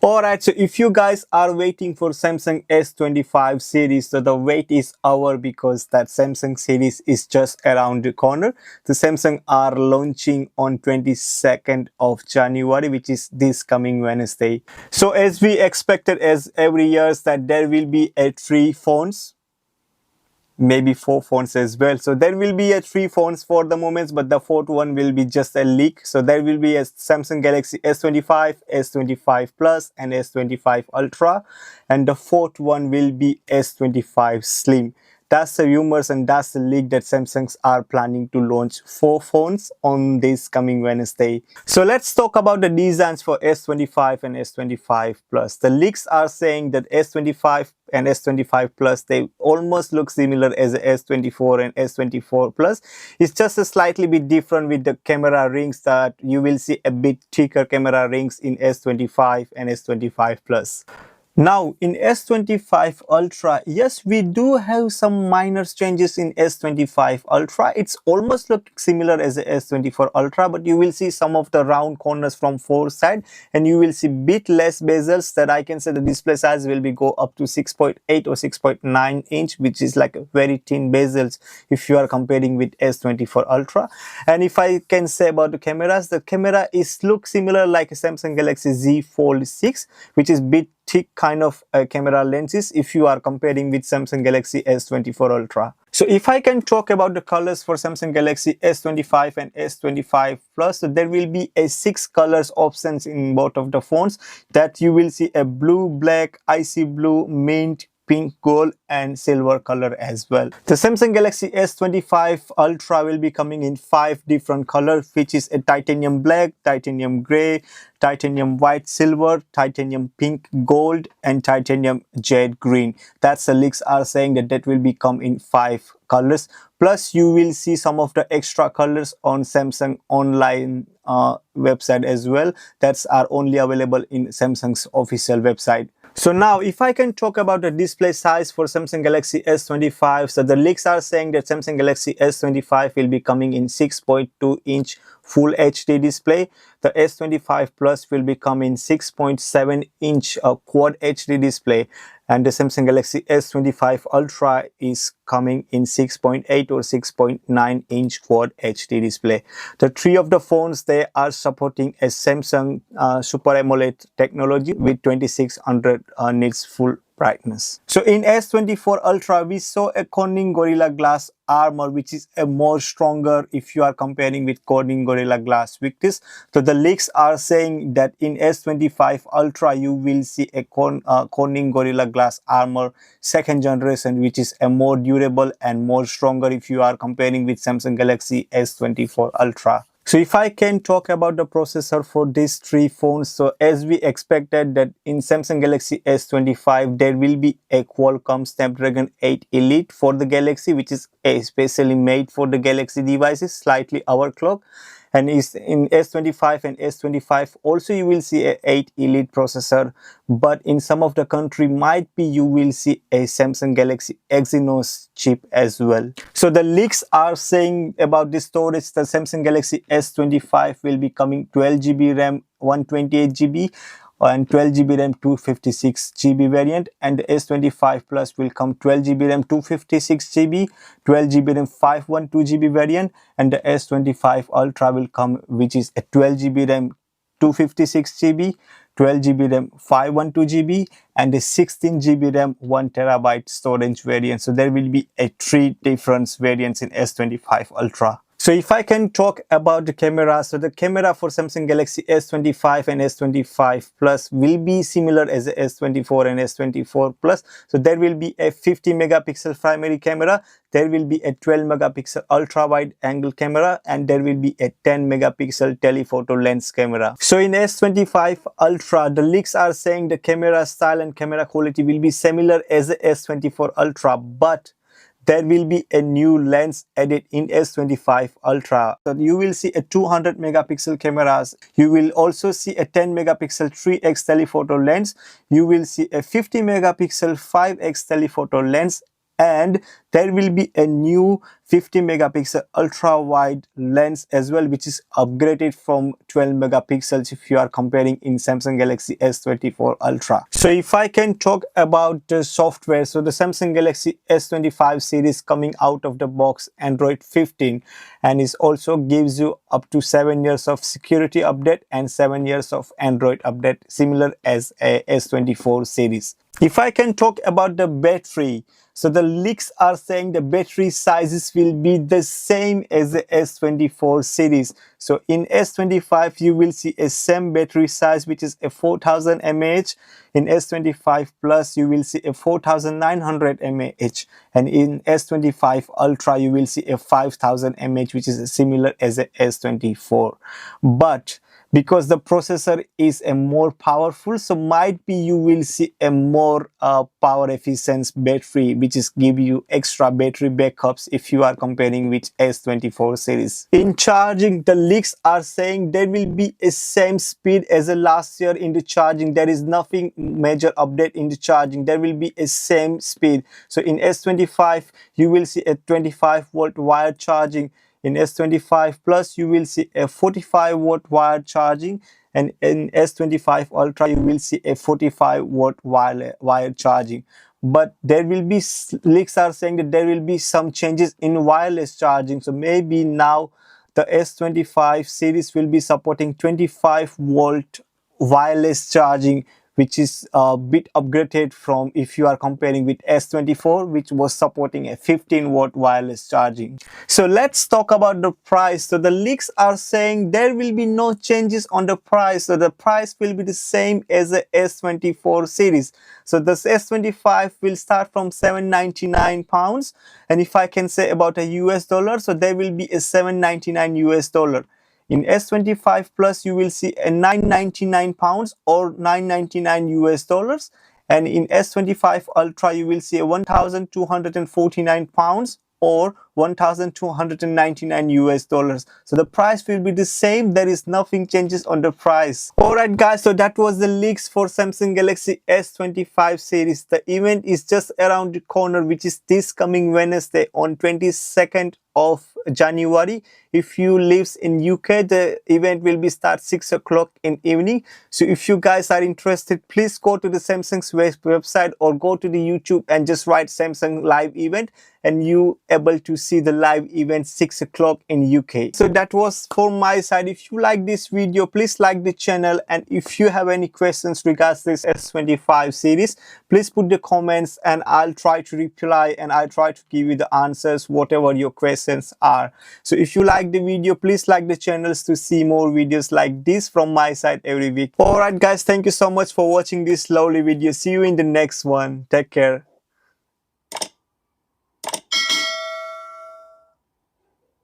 Alright, so if you guys are waiting for Samsung S25 series, so the wait is over because that Samsung series is just around the corner. The Samsung are launching on 22nd of January, which is this coming Wednesday. So as we expected as every year that there will be a 3 phones, maybe 4 phones as well. So there will be a 3 phones for the moment, but the fourth one will be just a leak. So there will be a Samsung Galaxy S25, S25 Plus and S25 Ultra, and the fourth one will be S25 Slim. That's the rumors and that's the leak that Samsungs are planning to launch 4 phones on this coming Wednesday. So let's talk about the designs for S25 and S25 Plus. The leaks are saying that S25 and S25 Plus, they almost look similar as a S24 and S24 Plus. It's just a slightly bit different with the camera rings, that you will see a bit thicker camera rings in S25 and S25 Plus. Now in S25 Ultra, yes, we do have some minor changes in S25 Ultra. It's almost look similar as a S24 Ultra, but you will see some of the round corners from four side, and you will see bit less bezels. That I can say the display size will be go up to 6.8 or 6.9 inch, which is like a very thin bezels if you are comparing with S24 Ultra. And if I can say about the cameras, the camera is look similar like a Samsung Galaxy Z Fold 6, which is bit thick kind of camera lenses if you are comparing with Samsung Galaxy S24 Ultra. So if I can talk about the colors for Samsung Galaxy S25 and S25 Plus, so there will be a 6 colors options in both of the phones, that you will see a blue, black, icy blue, mint, pink, gold and silver color as well. The Samsung Galaxy S25 Ultra will be coming in 5 different colors, which is a titanium black, titanium gray, titanium white silver, titanium pink gold and titanium jade green. That's the leaks are saying that will be come in 5 colors. Plus you will see some of the extra colors on Samsung online website as well, that's are only available in Samsung's official website. So now if I can talk about the display size for Samsung Galaxy S25, so the leaks are saying that Samsung Galaxy S25 will be coming in 6.2 inch Full HD display. The S25 Plus will become in 6.7 inch Quad HD display, and the Samsung Galaxy S25 Ultra is coming in 6.8 or 6.9 inch Quad HD display. The 3 of the phones, they are supporting a Samsung Super AMOLED technology with 2600 nits full brightness. So in S24 Ultra, we saw a Corning Gorilla Glass armor, which is a more stronger if you are comparing with Corning Gorilla Glass Victus. So the leaks are saying that in S25 Ultra, you will see a Corning Gorilla Glass armor 2nd generation, which is a more durable and more stronger if you are comparing with Samsung Galaxy S24 Ultra. So if I can talk about the processor for these 3 phones, so as we expected that in Samsung Galaxy S25 there will be a Qualcomm Snapdragon 8 Elite for the Galaxy, which is especially made for the Galaxy devices, slightly overclocked. And is in S25 and S25 also you will see a 8 Elite processor, but in some of the country might be you will see a Samsung Galaxy Exynos chip as well. So the leaks are saying about the storage, the Samsung Galaxy S25 will be coming 12GB RAM, 128GB and 12GB RAM 256GB variant, and the S25 Plus will come 12GB RAM 256GB, 12GB RAM 512GB variant, and the S25 Ultra will come which is a 12GB RAM 256GB, 12GB RAM 512GB and a 16GB RAM 1TB storage variant. So there will be a 3 different variants in S25 Ultra. So if I can talk about the camera, so the camera for Samsung Galaxy S25 and S25 Plus will be similar as the S24 and S24 Plus. So there will be a 50 megapixel primary camera, there will be a 12 megapixel ultra wide angle camera, and there will be a 10 megapixel telephoto lens camera. So in S25 Ultra, the leaks are saying the camera style and camera quality will be similar as the S24 Ultra, but there will be a new lens added in S25 Ultra. So you will see a 200 megapixel cameras. You will also see a 10 megapixel 3x telephoto lens. You will see a 50 megapixel 5x telephoto lens, and there will be a new 50 megapixel ultra wide lens as well, which is upgraded from 12 megapixels if you are comparing in Samsung Galaxy S24 Ultra. So if I can talk about the software, so the Samsung Galaxy S25 series coming out of the box Android 15, and it also gives you up to 7 years of security update and 7 years of Android update, similar as a S24 series. If I can talk about the battery, so the leaks are saying the battery sizes will be the same as the S24 series. So in S25 you will see a same battery size, which is a 4000 mAh. In S25 Plus you will see a 4900 mAh, and in S25 Ultra you will see a 5000 mAh, which is similar as a S24. But because the processor is a more powerful, so might be you will see a more power efficient battery, which is give you extra battery backups if you are comparing with S24 series. In charging, the leaks are saying there will be a same speed as a last year in the charging. There is nothing major update in the charging. There will be a same speed. So in S25 you will see a 25-volt wired charging. In S25 Plus you will see a 45-watt wired charging, and in S25 Ultra you will see a 45-watt wired charging. But there will be leaks are saying that there will be some changes in wireless charging. So maybe now the S25 series will be supporting 25-volt wireless charging, which is a bit upgraded from if you are comparing with S24, which was supporting a 15-watt wireless charging. So let's talk about the price. So the leaks are saying there will be no changes on the price. So the price will be the same as the S24 series. So the S25 will start from £799, and if I can say about a US dollar, so there will be a $799 US. In S25 Plus you will see a £999 or $999 US, and in S25 Ultra you will see a £1,249 or $1,299 US. So the price will be the same. There is nothing changes on the price. Alright guys, so that was the leaks for Samsung Galaxy S25 series. The event is just around the corner, which is this coming Wednesday on 22nd of January. If you lives in UK, the event will be start 6 o'clock in evening. So if you guys are interested, please go to the Samsung's website or go to the YouTube and just write Samsung live event, and you able to see the live event 6 o'clock in UK. So that was from my side. If you like this video, please like the channel, and if you have any questions regards this S25 series, please put the comments and I'll try to reply, and I'll try to give you the answers whatever your questions are. So if you like the video, please like the channels to see more videos like this from my side every week. Alright guys, thank you so much for watching this lovely video. See you in the next one. Take care.